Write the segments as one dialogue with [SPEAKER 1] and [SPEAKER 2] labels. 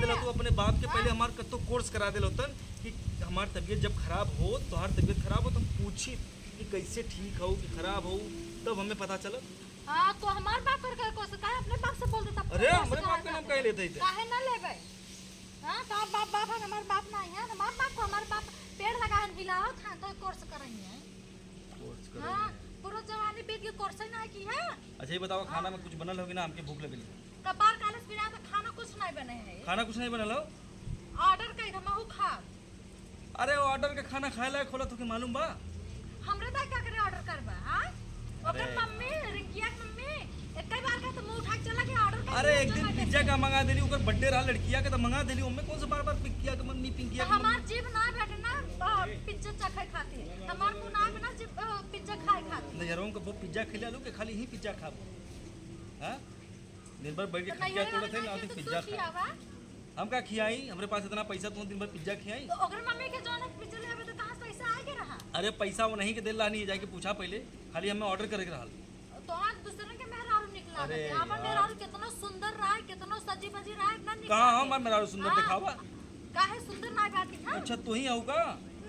[SPEAKER 1] देला तू अपने बाप के पहले हमार कत्तो कोर्स करा देला होतन कि हमार तबीयत जब खराब हो तो हर तबीयत खराब हो तो हम पूछी कि कैसे ठीक हो कि खराब हो, तब हमें पता चला।
[SPEAKER 2] हां तो हमार बाप कर कोस काहे अपने बाप से बोल देता?
[SPEAKER 1] अरे हमारे बाप का नाम काहे लेते थे?
[SPEAKER 2] काहे ना लेबे? हां तो बाप बाप है, हमार बाप नहीं है, हमार बाप को हमार बाप पेड़ लगान हिलाओ था तो कोर्स करेंगे हैं।
[SPEAKER 1] कोर्स
[SPEAKER 2] हां
[SPEAKER 1] करेंगे।
[SPEAKER 2] पूरा जवानी बीत के कोर्स ही नहीं की है।
[SPEAKER 1] अच्छा ये बताओ खाना में कुछ बनल होगी ना, हमके भूख लगली।
[SPEAKER 2] कबार कालस बिना तो खाना कुछ नहीं बने है।
[SPEAKER 1] खाना कुछ नहीं बनल हो?
[SPEAKER 2] ऑर्डर कई हम हु खा।
[SPEAKER 1] अरे ऑर्डर के खाना खाए लायक होला तो के मालूम बा?
[SPEAKER 2] हमरे ता क्या करे ऑर्डर करबा? हां ओकर मम्मी रिंकिया की मम्मी एक कई बार का तो मुंह उठा के चला गया ऑर्डर कर।
[SPEAKER 1] अरे एक दिन पिज्जा का मंगा देली, ओकर बर्थडे रहा लड़किया के तो मंगा देली, उनमें कौन सा बार-बार पिकिया के मम्मी पिंकिया के
[SPEAKER 2] हमार जीव ना बैठे ना पिज्जा चखे खाती हमार मुंह ना में ना जीव पिज्जा खाए खाती
[SPEAKER 1] नजरों को वो पिज्जा खिला लो कि खाली ही पिज्जा खाबो? हां दिन भर बैठ के खिया तोड़े थे ना, तो पिज्जा खा। हम का खियाई? हमरे पास इतना पैसा तू दिन भर पिज्जा खियाई?
[SPEAKER 2] तो अगर मम्मी के जोन पिज्जा ले आवे तो कहां से पैसा आएगा रहा?
[SPEAKER 1] अरे पैसा वो नहीं के देला नहीं, जाके पूछा पहले, खाली हमें ऑर्डर करे के रहल।
[SPEAKER 2] तो आज दूसरे के मेहरारू निकला
[SPEAKER 1] अरे
[SPEAKER 2] है। अपन मेहरारू कितना सुंदर रहा है, कितना सजी बजी रहा है, इतना निकला।
[SPEAKER 1] कहां हमार मेरा सुंदर दिखावा?
[SPEAKER 2] काहे सुंदर ना बाती है?
[SPEAKER 1] अच्छा तू ही आऊ का?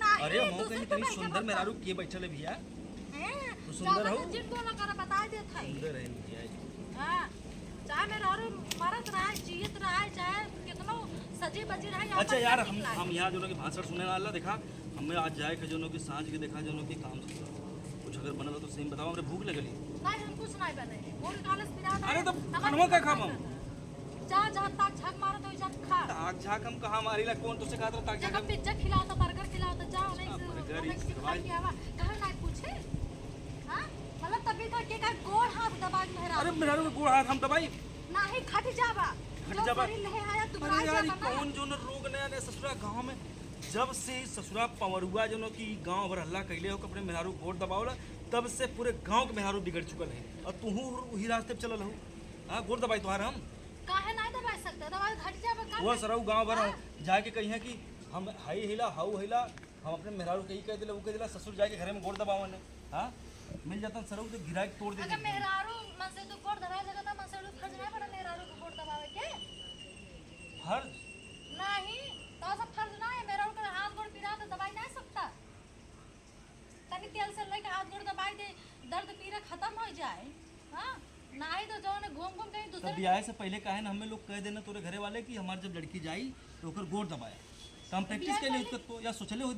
[SPEAKER 2] नहीं,
[SPEAKER 1] अरे हम
[SPEAKER 2] दूसरे
[SPEAKER 1] कहीं
[SPEAKER 2] को
[SPEAKER 1] इतनी
[SPEAKER 2] बैठा
[SPEAKER 1] सुंदर
[SPEAKER 2] बता।
[SPEAKER 1] मेहरारू के बैठल है भैया?
[SPEAKER 2] हैं
[SPEAKER 1] तू सुंदर हो?
[SPEAKER 2] जिन बोला कर बता देत है।
[SPEAKER 1] सुंदर है भैया जी।
[SPEAKER 2] हां चाहे मेहरारू मरत रहा है, जियत रहा है, चाहे कितना सजी बजी रहा है।
[SPEAKER 1] अच्छा यार हम यहाँ जो लोग भाषण सुनने वाला देखा, हमें आज जाए के जो लोग की सांझ के देखा जो लोग की काम से कुछ अगर बनल हो तो सही बताओ, हमरे भूख लगली।
[SPEAKER 2] नहीं हम कुछ नहीं बने बोल कालस बिना।
[SPEAKER 1] अरे तो खनवा का खाम हम
[SPEAKER 2] जा जा ताक झाक मारो तो जा खा।
[SPEAKER 1] ताक झाक हम कहाँ मारीला? कौन तुझसे कहा था ताक झाक?
[SPEAKER 2] जगह पिज्जा खिलाओ तो बर्गर खिलाओ तो जाओ नहीं से
[SPEAKER 1] बर्गर
[SPEAKER 2] नहीं से खा
[SPEAKER 1] ही
[SPEAKER 2] के आवा कहे नहीं पूछे। हां मतलब तभी का के का गोड़ हाथ दबा के मेहरा।
[SPEAKER 1] अरे मेरा गोड़ हाथ हम दबाई
[SPEAKER 2] नहीं खट जावा
[SPEAKER 1] खट जावा।
[SPEAKER 2] ले आया तू
[SPEAKER 1] अरे यार ये कौन जो न रोग नया नया ससुरा गांव में, जब से ससुरा पवरुआ जो की गांव भर हल्ला कैले हो अपने मेहरारू गोड़ दबावला, तब से पूरे गांव के मेहरारू बिगड़ चुकल है और तू वही रास्ते पे चलल हो। हां गोड़ दबाई तोहार हम
[SPEAKER 2] काहे नहीं दबा सकते? दवा घट जावा का
[SPEAKER 1] वो सरऊ गांव भर जाके कही है कि हम हाई हिला हाउ हिला, हम अपने मेहरारू के ही कह दिला, वो कह दिला ससुर जाके घरे में गोड़ दबावन है। हां मिल जाता सरऊ तो गिरा के तोड़ दे।
[SPEAKER 2] अगर मेहरारू मन से तो गोड़ दबा जगह तो मन से खर्च नहीं पड़ा मेहरारू को गोड़ दबावे के।
[SPEAKER 1] फर्ज
[SPEAKER 2] नहीं तो सब फर्ज ना है। मेहरारू का हाथ गोड़ पीड़ा तो दबाई नहीं सकता। तभी तेल से लेके हाथ गोड़ दबाई दे दर्द पीड़ा खत्म हो जाए। हां नहीं तो जो ने घूम घूम कहीं दूसरे
[SPEAKER 1] ब्याह से पहले काहे ना हमें लोग कह देना तोरे घरे वाले कि हमार जब लड़की जाई तो ओकर गोड़ दबाया, तो हम प्रैक्टिस के लिए उसको तो या सोचले हो